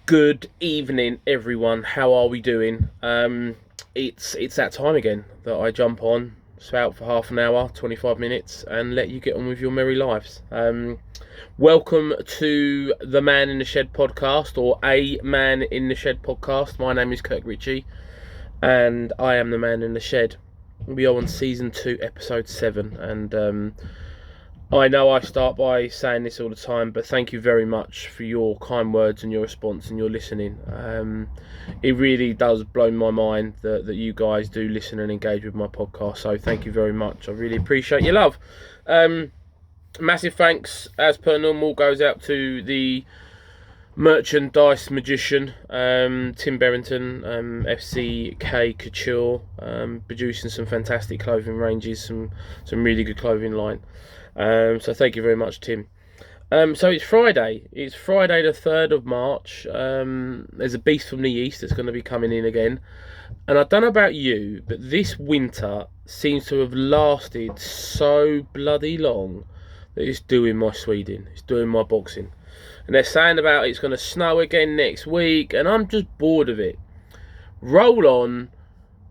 Good evening, everyone. How are we doing? It's that time again that I jump on, spout for half an hour, 25 minutes, and let you get on with your merry lives. Welcome to the Man in the Shed podcast, or a Man in the Shed podcast. My name is Kirk Ritchie, and I am the Man in the Shed. We are on season 2, episode 7, and I know I start by saying this all the time, but thank you very much for your kind words and your response and your listening. It really does blow my mind that you guys do listen and engage with my podcast. So thank you very much. I really appreciate your love. Massive thanks, as per normal, goes out to the merchandise magician, Tim Berrington, FCK Couture, producing some fantastic clothing ranges, some really good clothing line. So thank you very much, Tim. So it's Friday. It's Friday the 3rd of March. There's a beast from the east that's going to be coming in again. And I don't know about you, but this winter seems to have lasted so bloody long that it's doing my Sweden. It's doing my boxing. And they're saying about it's going to snow again next week, and I'm just bored of it. Roll on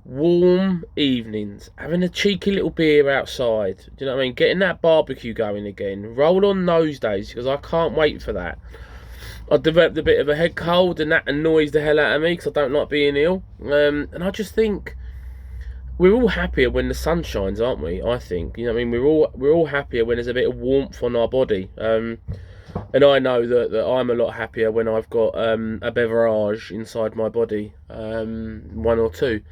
warm evenings, having a cheeky little beer outside. Do you know what I mean? Getting that barbecue going again. Roll on those days, because I can't wait for that. I've developed a bit of a head cold, and that annoys the hell out of me because I don't like being ill. And I just think we're all happier when the sun shines, aren't we? I think, you know what I mean. We're all happier when there's a bit of warmth on our body. And I know that I'm a lot happier when I've got a beverage inside my body, one or two.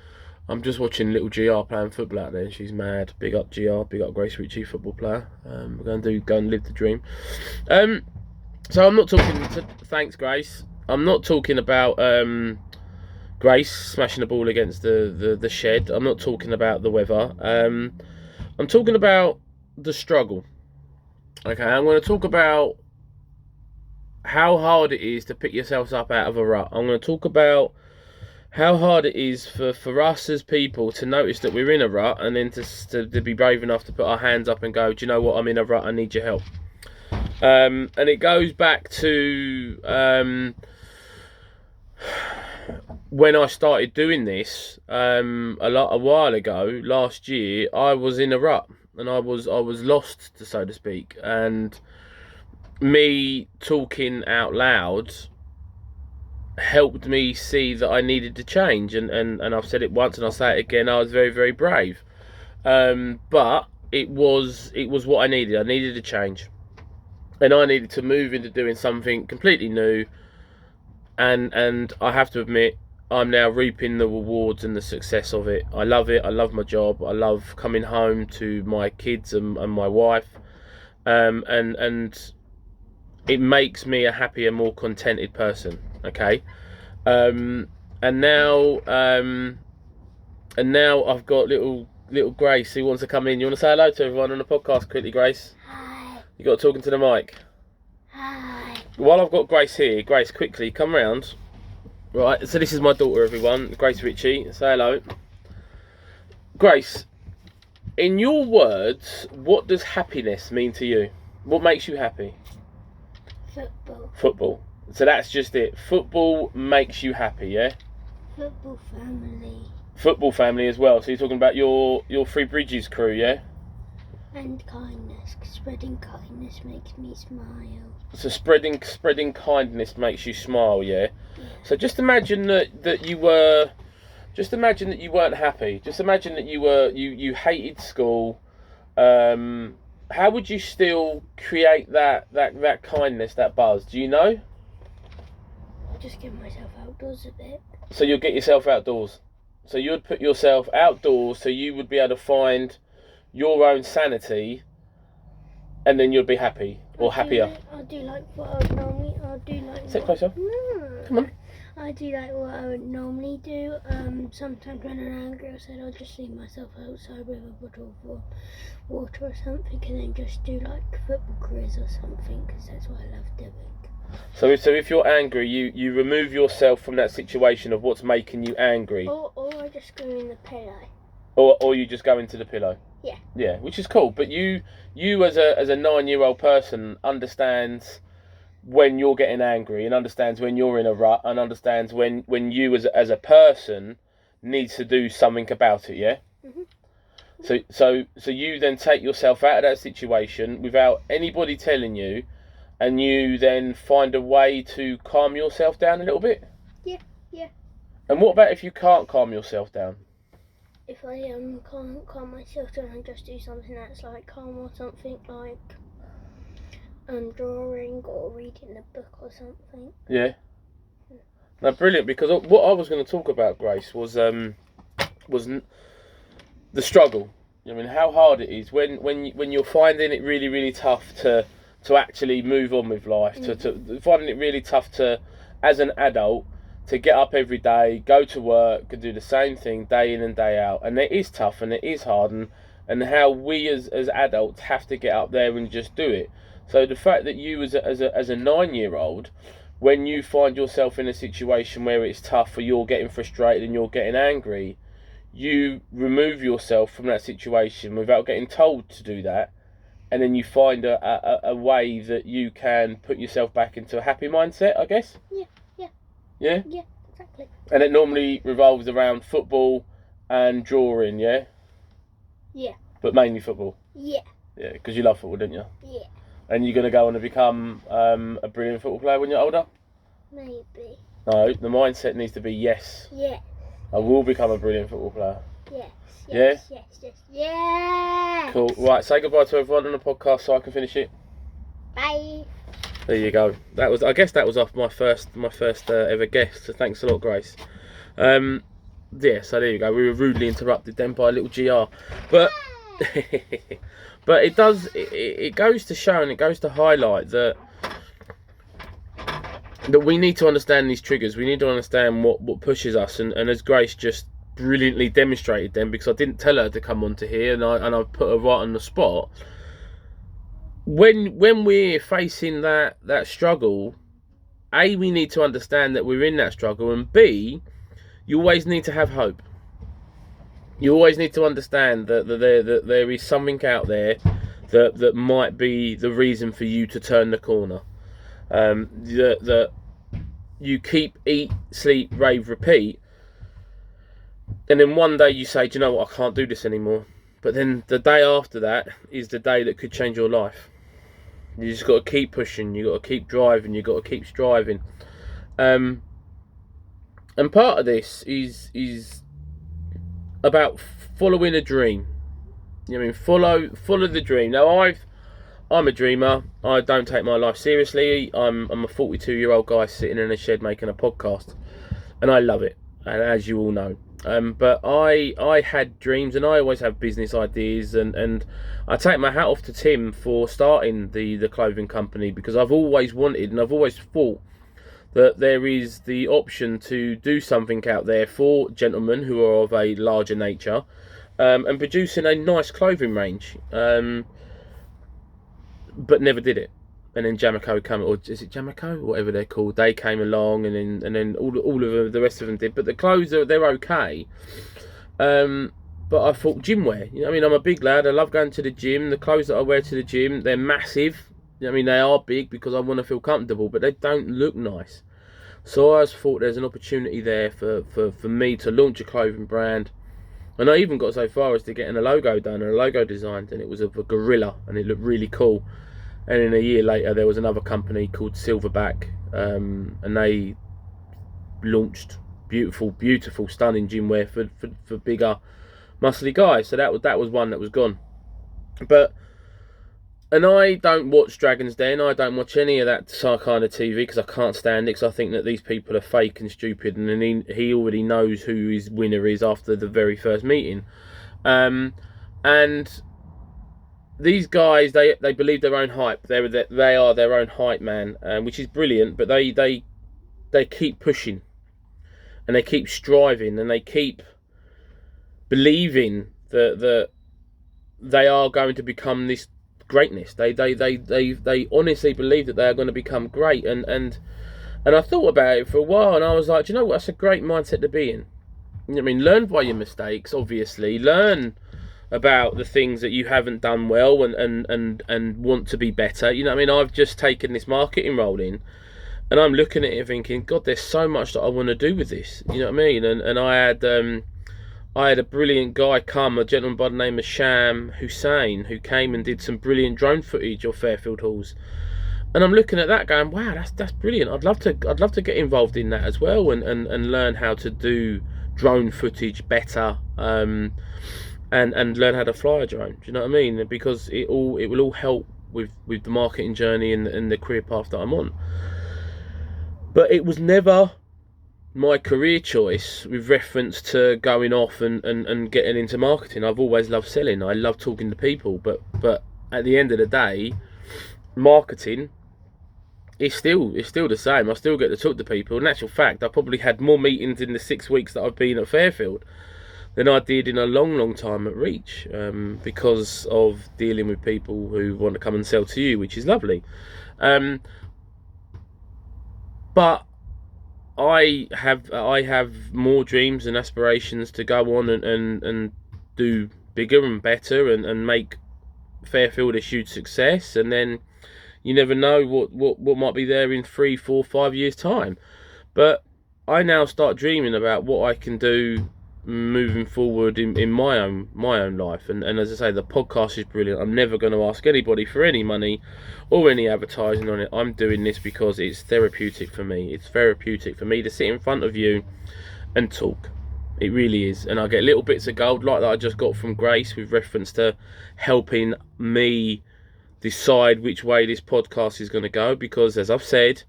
I'm just watching little GR playing football out there, and she's mad. Big up GR, big up Grace Ritchie, football player. We're going to go and live the dream. So I'm not talking. Thanks, Grace. I'm not talking about Grace smashing the ball against the shed. I'm not talking about the weather. I'm talking about the struggle. Okay, I'm going to talk about how hard it is to pick yourselves up out of a rut. I'm going to talk about how hard it is for us as people to notice that we're in a rut, and then to be brave enough to put our hands up and go, do you know what, I'm in a rut, I need your help. And it goes back to when I started doing this a while ago, last year. I was in a rut, and I was lost, so to speak, and me talking out loud helped me see that I needed to change, and I've said it once and I'll say it again. I was very, very brave, but it was what I needed. I needed a change, and I needed to move into doing something completely new, and I have to admit, I'm now reaping the rewards and the success of it. I love it. I love my job. I love coming home to my kids and my wife, and it makes me a happier, more contented person. Okay, and now I've got little Grace who wants to come in. You want to say hello to everyone on the podcast quickly, Grace? Hi. You got talking to the mic. Hi. While I've got Grace here, Grace, quickly come round. Right, so this is my daughter, everyone, Grace Ritchie. Say hello. Grace, in your words, what does happiness mean to you? What makes you happy? Football. Football. So that's just it. Football makes you happy, yeah? Football family. Football family as well. So you're talking about your Three Bridges crew, yeah? And kindness. Spreading kindness makes me smile. So spreading kindness makes you smile, yeah? Yeah. So just imagine that you were, just imagine that you weren't happy. Just imagine that you hated school. How would you still create that kindness, that buzz? Do you know? Just get myself outdoors a bit. So you'll get yourself outdoors. So you would put yourself outdoors, so you would be able to find your own sanity, and then you'll be happy or happier. I do like what I would normally. I do like. Sit closer. No. Come on. I do like what I would normally do. Sometimes when I'm angry, I said I'll just leave myself outside with a bottle of water or something, and then just do like football quiz or something, because that's what I love doing. So if you're angry, you remove yourself from that situation of what's making you angry. Or I just go in the pillow. Or you just go into the pillow. Yeah. Yeah, which is cool. But you as a 9-year-old person understands when you're getting angry, and understands when you're in a rut, and understands when you as a person needs to do something about it. Yeah. So you then take yourself out of that situation without anybody telling you, and you then find a way to calm yourself down a little bit. Yeah. And what about if you can't calm yourself down? If I can't calm myself down and just do something that's like calm, or something like drawing or reading a book or something. Yeah. No, brilliant. Because what I was going to talk about, Grace, was the struggle. I mean, how hard it is when you're finding it really, really tough to actually move on with life, to finding it really tough to, as an adult, to get up every day, go to work, and do the same thing day in and day out. And it is tough and it is hard, and how we as adults have to get up there and just do it. So the fact that you as a 9-year-old, when you find yourself in a situation where it's tough, or you're getting frustrated and you're getting angry, you remove yourself from that situation without getting told to do that, and then you find a way that you can put yourself back into a happy mindset, I guess. Yeah, exactly. And it normally revolves around football and drawing. Yeah, but mainly football. Yeah, because you love football, don't you? Yeah. And you're going to go on to become a brilliant football player when you're older? Maybe. No, the mindset needs to be yes. Yeah. I will become a brilliant football player. Yes. Cool. Right, say goodbye to everyone on the podcast so I can finish it. Bye. There you go. I guess that was off my first ever guest. So thanks a lot, Grace. So there you go. We were rudely interrupted then by a little GR, but but it goes to show, and it goes to highlight that we need to understand these triggers. We need to understand what pushes us, and as Grace just brilliantly demonstrated then, because I didn't tell her to come onto here, and I put her right on the spot. When we're facing that struggle, A, we need to understand that we're in that struggle, and B, you always need to have hope. You always need to understand that there is something out there that might be the reason for you to turn the corner. That you keep, eat, sleep, rave, repeat, and then one day you say, do you know what, I can't do this anymore. But then the day after that is the day that could change your life. You just got to keep pushing. You got to keep driving. You got to keep striving. And part of this is about following a dream. I mean, follow the dream. Now, I'm a dreamer. I don't take my life seriously. I'm a 42-year-old guy sitting in a shed making a podcast, and I love it. And as you all know. But I had dreams, and I always have business ideas, and I take my hat off to Tim for starting the clothing company, because I've always wanted, and I've always thought that there is the option to do something out there for gentlemen who are of a larger nature, and producing a nice clothing range, but never did it. And then Jamico came, or is it Jamico, whatever they're called? They came along, and then all of the rest of them did. But the clothes they're okay. But I thought gym wear. You know, I mean, I'm a big lad. I love going to the gym. The clothes that I wear to the gym, they're massive. I mean, they are big because I want to feel comfortable, but they don't look nice. So I just thought there's an opportunity there for me to launch a clothing brand. And I even got so far as to getting a logo done and a logo designed, and it was of a gorilla, and it looked really cool. And then a year later, there was another company called Silverback, and they launched beautiful, stunning gym wear for bigger, muscly guys. So that was one that was gone. And I don't watch Dragon's Den. I don't watch any of that kind of TV because I can't stand it. Because I think that these people are fake and stupid, and then he already knows who his winner is after the very first meeting. And these guys, they believe their own hype. They are their own hype man, which is brilliant. But they keep pushing, and they keep striving, and they keep believing that they are going to become this greatness. They honestly believe that they are going to become great. And I thought about it for a while, and I was like, do you know what? That's a great mindset to be in. I mean, learn by your mistakes. Obviously, learn about the things that you haven't done well and want to be better. You know what I mean? I've just taken this marketing role in, and I'm looking at it thinking, God, there's so much that I want to do with this. You know what I mean? And I had a brilliant guy come, a gentleman by the name of Sham Hussein, who came and did some brilliant drone footage of Fairfield Halls. And I'm looking at that going, wow, that's brilliant. I'd love to get involved in that as well and learn how to do drone footage better, and learn how to fly a drone. Do you know what I mean? Because it will all help with the marketing journey and the career path that I'm on. But it was never my career choice with reference to going off and getting into marketing. I've always loved selling. I love talking to people, but at the end of the day, marketing is still the same. I still get to talk to people. In actual fact, I probably had more meetings in the 6 weeks that I've been at Fairfield than I did in a long time at Reach, because of dealing with people who want to come and sell to you, which is lovely. But I have more dreams and aspirations to go on and do bigger and better and make Fairfield a huge success, and then you never know what might be there in 3, 4, 5 years time. But I now start dreaming about what I can do moving forward in my own life, and as I say, the podcast is brilliant. I'm never going to ask anybody for any money or any advertising on it. I'm doing this because it's therapeutic for me. It's therapeutic for me to sit in front of you and talk. It really is. And I get little bits of gold like that I just got from Grace with reference to helping me decide which way this podcast is going to go, because as I've said,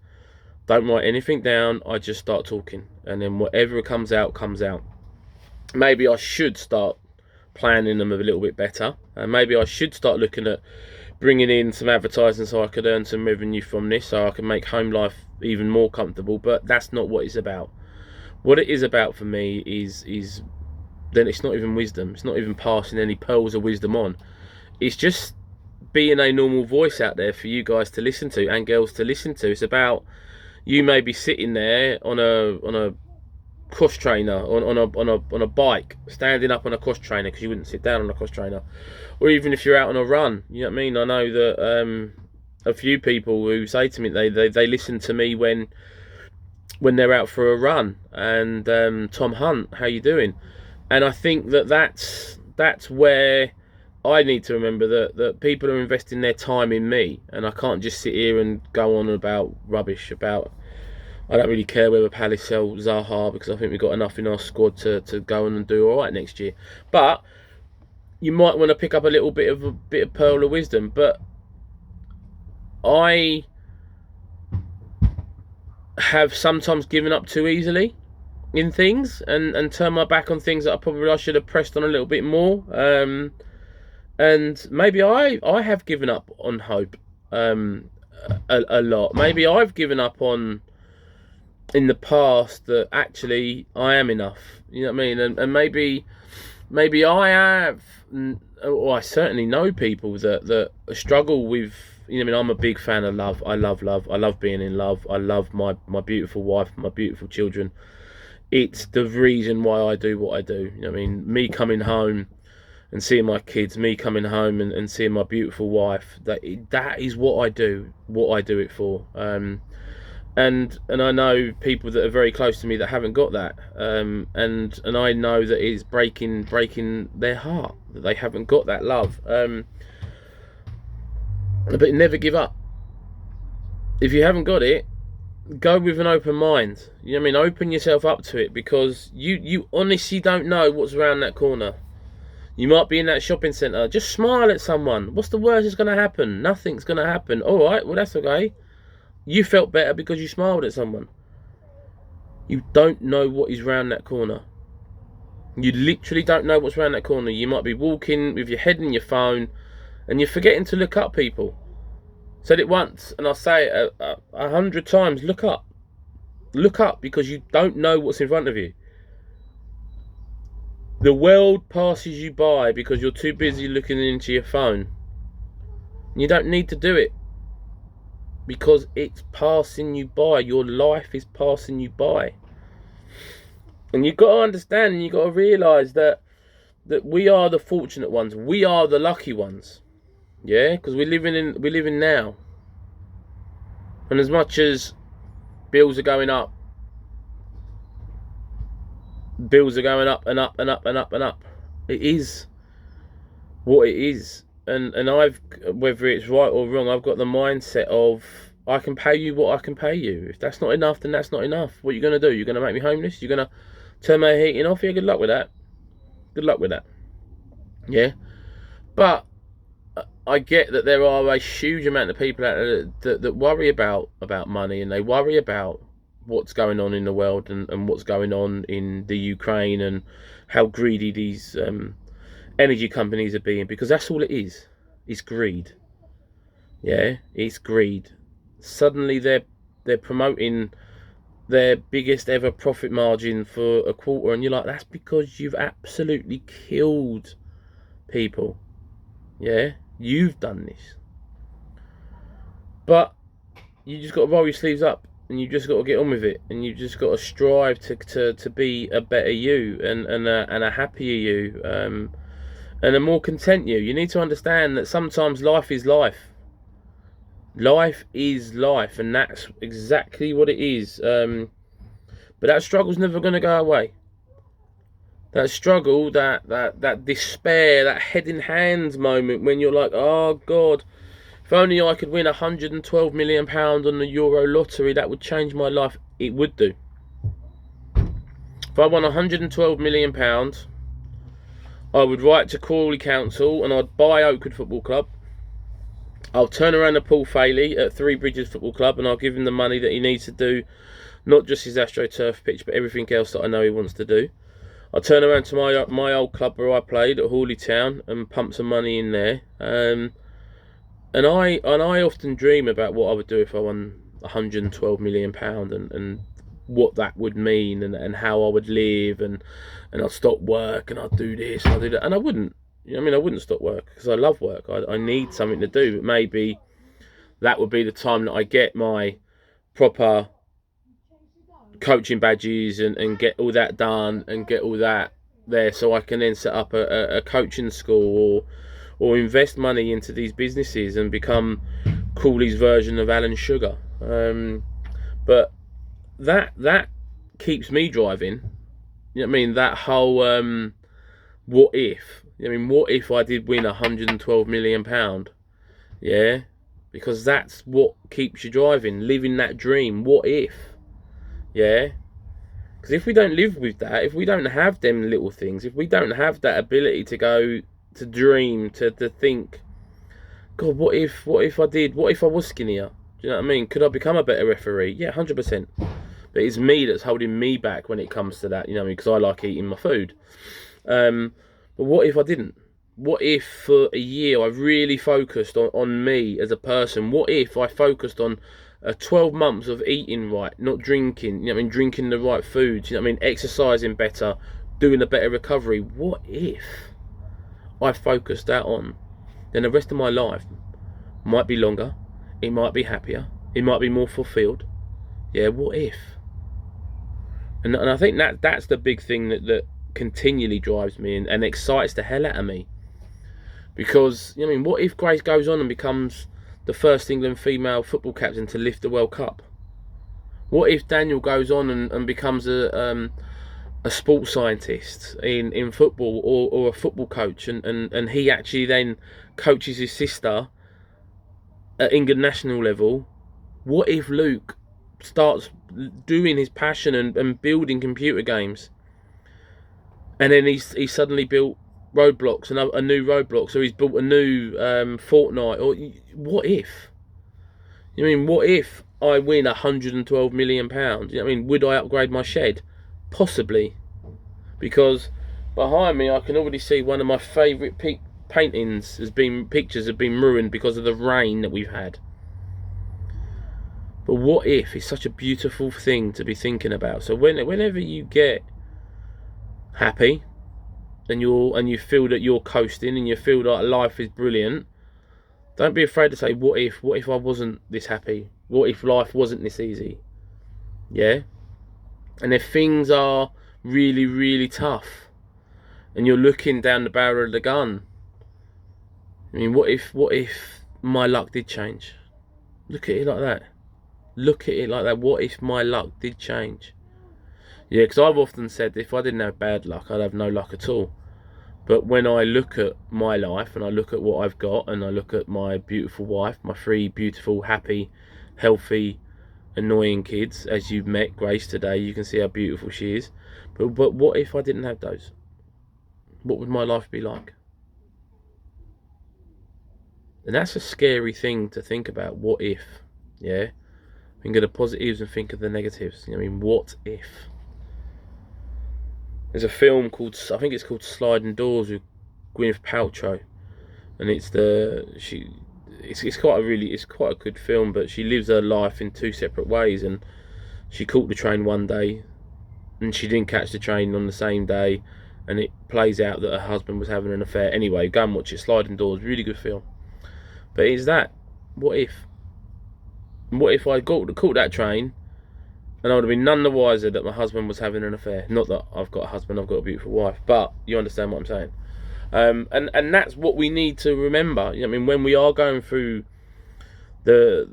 don't write anything down. I just start talking, and then whatever comes out comes out. Maybe I should start planning them a little bit better, and maybe I should start looking at bringing in some advertising so I could earn some revenue from this, so I can make home life even more comfortable. But that's not what it's about. What it is about for me is then it's not even wisdom. It's not even passing any pearls of wisdom on. It's just being a normal voice out there for you guys to listen to and girls to listen to. It's about you maybe sitting there on a cross trainer, on a bike, standing up on a cross trainer, because you wouldn't sit down on a cross trainer, or even if you're out on a run. You know what I mean? I know that a few people who say to me they listen to me when they're out for a run. And Tom Hunt, how you doing? And I think that's where I need to remember that people are investing their time in me, and I can't just sit here and go on about rubbish about, I don't really care whether Palace sell Zaha, because I think we've got enough in our squad to go on and do all right next year. But you might want to pick up a bit of pearl of wisdom. But I have sometimes given up too easily in things and turned my back on things that I should have pressed on a little bit more. And maybe I have given up on hope a lot. Maybe I've given up on in the past that actually I am enough. You know what I mean? And maybe I have, or I certainly know people that struggle with, you know what I mean? I'm a big fan of love. I love love. I love being in love. I love my beautiful wife, my beautiful children. It's the reason why I do what I do. You know what I mean? Me coming home and seeing my kids, me coming home and seeing my beautiful wife, that is what I do it for. And I know people that are very close to me that haven't got that, and I know that it's breaking their heart that they haven't got that love. But never give up. If you haven't got it, go with an open mind. You know what I mean? Open yourself up to it, because you honestly don't know what's around that corner. You might be in that shopping centre. Just smile at someone. What's the worst that's going to happen? Nothing's going to happen. All right, well, that's okay. You felt better because you smiled at someone. You don't know what is round that corner. You literally don't know what's round that corner. You might be walking with your head in your phone and you're forgetting to look up, people. Said it once and I'll say it 100 times. Look up. Look up, because you don't know what's in front of you. The world passes you by because you're too busy looking into your phone. You don't need to do it, because it's passing you by. Your life is passing you by. And you've got to understand, and you've got to realise that that we are the fortunate ones. We are the lucky ones. Yeah, because we're living now. And as much as bills are going up and up and up and up and up, it is what it is. And I've, whether it's right or wrong, I've got the mindset of, I can pay you what I can pay you. If that's not enough, then that's not enough. What are you going to do? You're going to make me homeless? You're going to turn my heating off? Yeah, good luck with that. Good luck with that. Yeah. But I get that there are a huge amount of people out there that worry about money, and they worry about what's going on in the world and what's going on in the Ukraine and how greedy these energy companies are being, because that's all it is. It's greed. Yeah, it's greed. Suddenly they're promoting their biggest ever profit margin for a quarter, and you're like, that's because you've absolutely killed people. Yeah, you've done this. But you just got to roll your sleeves up, and you just got to get on with it, and you just got to strive to be a better you and a happier you, and a more content you. You need to understand that sometimes life is life. Life is life, and that's exactly what it is. But that struggle's never going to go away. That struggle, that despair, that head in hands moment when you're like, oh God, if only I could win £112 million on the Euro lottery, that would change my life. It would do. If I won £112 million, I would write to Crawley Council and I'd buy Oakwood Football Club. I'll turn around to Paul Faley at Three Bridges Football Club and I'll give him the money that he needs to do, not just his AstroTurf pitch, but everything else that I know he wants to do. I'll turn around to my old club where I played at Hawley Town and pump some money in there. And I often dream about what I would do if I won £112 million and what that would mean and how I would live, and I'd stop work and I'd do this and I'd do that, and I wouldn't. I mean, I wouldn't stop work because I love work. I need something to do, but maybe that would be the time that I get my proper coaching badges and get all that done and get all that there, so I can then set up a coaching school or invest money into these businesses and become Crawley's version of Alan Sugar. But that keeps me driving. You know what I mean? That whole what if? I mean, what if I did win £112 million? Yeah, because that's what keeps you driving, living that dream. What if? Yeah, because if we don't live with that, if we don't have them little things, if we don't have that ability to go to dream, to think, God, what if I did? What if I was skinnier? Do you know what I mean? Could I become a better referee? Yeah, 100%. But it's me that's holding me back when it comes to that. You know what I mean? Because I like eating my food. But what if I didn't? What if for a year I really focused on me as a person? What if I focused on 12 months of eating right, not drinking, you know what I mean, drinking the right foods, you know what I mean, exercising better, doing a better recovery? What if I focused that on? Then the rest of my life might be longer, it might be happier, it might be more fulfilled. Yeah, what if? And I think that's the big thing that continually drives me and excites the hell out of me. Because, you know, I mean, what if Grace goes on and becomes the first England female football captain to lift the World Cup? What if Daniel goes on and becomes a sports scientist in football or a football coach and he actually then coaches his sister at England national level? What if Luke starts doing his passion and building computer games, and then he's suddenly built Roblox, a new Roblox, or he's built a new Fortnite? Or what if? You know what I mean, what if I win £112 million? You know what I mean, would I upgrade my shed? Possibly, because behind me I can already see one of my favourite pictures have been ruined because of the rain that we've had. But what if is such a beautiful thing to be thinking about. So whenever you get happy and you feel that you're coasting and you feel like life is brilliant, don't be afraid to say, what if I wasn't this happy? What if life wasn't this easy? Yeah? And if things are really, really tough, and you're looking down the barrel of the gun. I mean, what if my luck did change? Look at it like that. Look at it like that. What if my luck did change? Yeah, because I've often said if I didn't have bad luck, I'd have no luck at all. But when I look at my life and I look at what I've got and I look at my beautiful wife, my 3 beautiful, happy, healthy, annoying kids, as you've met Grace today, you can see how beautiful she is. But what if I didn't have those? What would my life be like? And that's a scary thing to think about. What if? Yeah? Think of the positives and think of the negatives. I mean, what if? There's a film called, I think it's called Sliding Doors, with Gwyneth Paltrow, and it's quite a good film. But she lives her life in 2 separate ways, and she caught the train one day, and she didn't catch the train on the same day, and it plays out that her husband was having an affair. Anyway, go and watch it. Sliding Doors, really good film. But is that, what if? What if I caught that train and I would have been none the wiser that my husband was having an affair? Not that I've got a husband, I've got a beautiful wife, but you understand what I'm saying. And that's what we need to remember. I mean, when we are going through the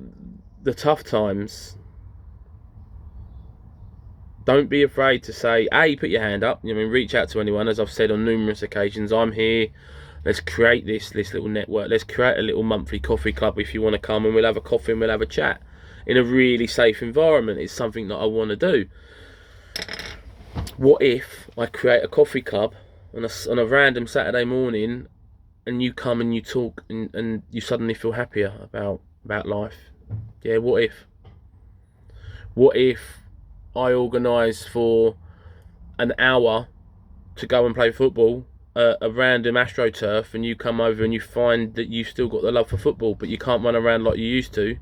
tough times, don't be afraid to say, put your hand up. I mean, reach out to anyone. As I've said on numerous occasions, I'm here. Let's create this little network. Let's create a little monthly coffee club if you want to come, and we'll have a coffee and we'll have a chat in a really safe environment. It's something that I want to do. What if I create a coffee club on a random Saturday morning, and you come and you talk, and you suddenly feel happier about life? Yeah, what if? What if I organise for an hour to go and play football, a random AstroTurf, and you come over and you find that you've still got the love for football, but you can't run around like you used to,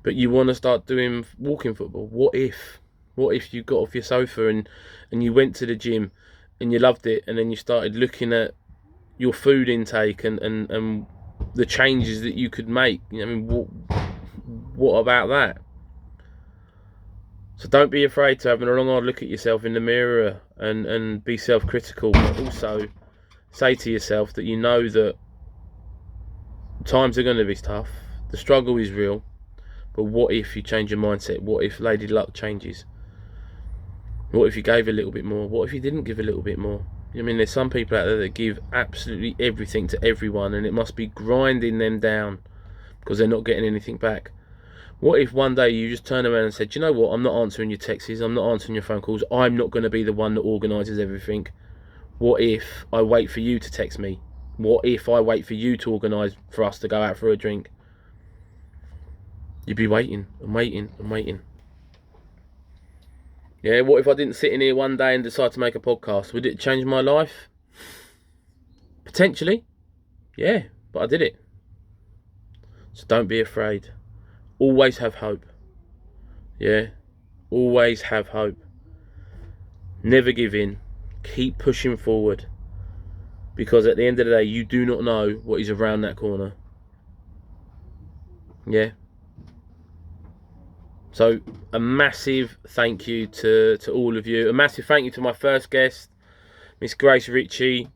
but you want to start doing walking football? What if? What if you got off your sofa and you went to the gym and you loved it, and then you started looking at your food intake and the changes that you could make? I mean, what about that? So don't be afraid to have a long hard look at yourself in the mirror and be self-critical, but also say to yourself that you know that times are going to be tough, the struggle is real, but what if you change your mindset? What if Lady Luck changes? What if you gave a little bit more? What if you didn't give a little bit more? I mean, there's some people out there that give absolutely everything to everyone, and it must be grinding them down because they're not getting anything back. What if one day you just turn around and said, you know what, I'm not answering your texts, I'm not answering your phone calls, I'm not going to be the one that organises everything. What if I wait for you to text me? What if I wait for you to organise for us to go out for a drink? You'd be waiting and waiting and waiting. Yeah, what if I didn't sit in here one day and decide to make a podcast? Would it change my life? Potentially. Yeah, but I did it. So don't be afraid. Always have hope. Yeah, always have hope. Never give in. Keep pushing forward, because at the end of the day, you do not know what is around that corner. Yeah. So a massive thank you to all of you. A massive thank you to my first guest, Miss Grace Ritchie.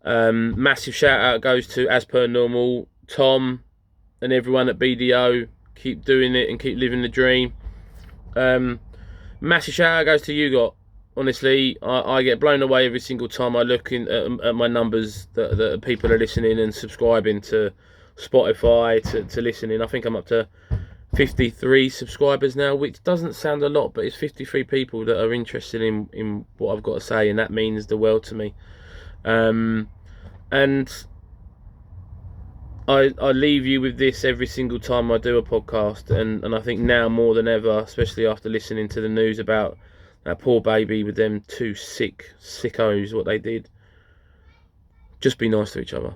Massive shout out goes to, as per normal, Tom and everyone at BDO. Keep doing it and keep living the dream. Massive shout out goes to you lot. Honestly, I get blown away every single time I look at my numbers that people are listening and subscribing to Spotify, to listening. I think I'm up to 53 subscribers now, which doesn't sound a lot, but it's 53 people that are interested in what I've got to say, and that means the world to me. And I leave you with this every single time I do a podcast, and I think now more than ever, especially after listening to the news about that poor baby with them 2 sickos, what they did. Just be nice to each other.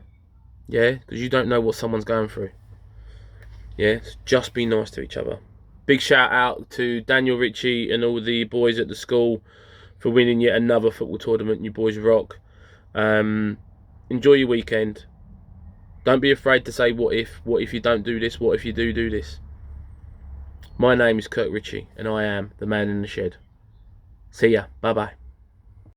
Yeah, because you don't know what someone's going through. Yeah, just be nice to each other. Big shout out to Daniel Ritchie and all the boys at the school for winning yet another football tournament. You boys rock. Enjoy your weekend. Don't be afraid to say what if you don't do this, what if you do this. My name is Kirk Ritchie, and I am the man in the shed. See ya. Bye bye.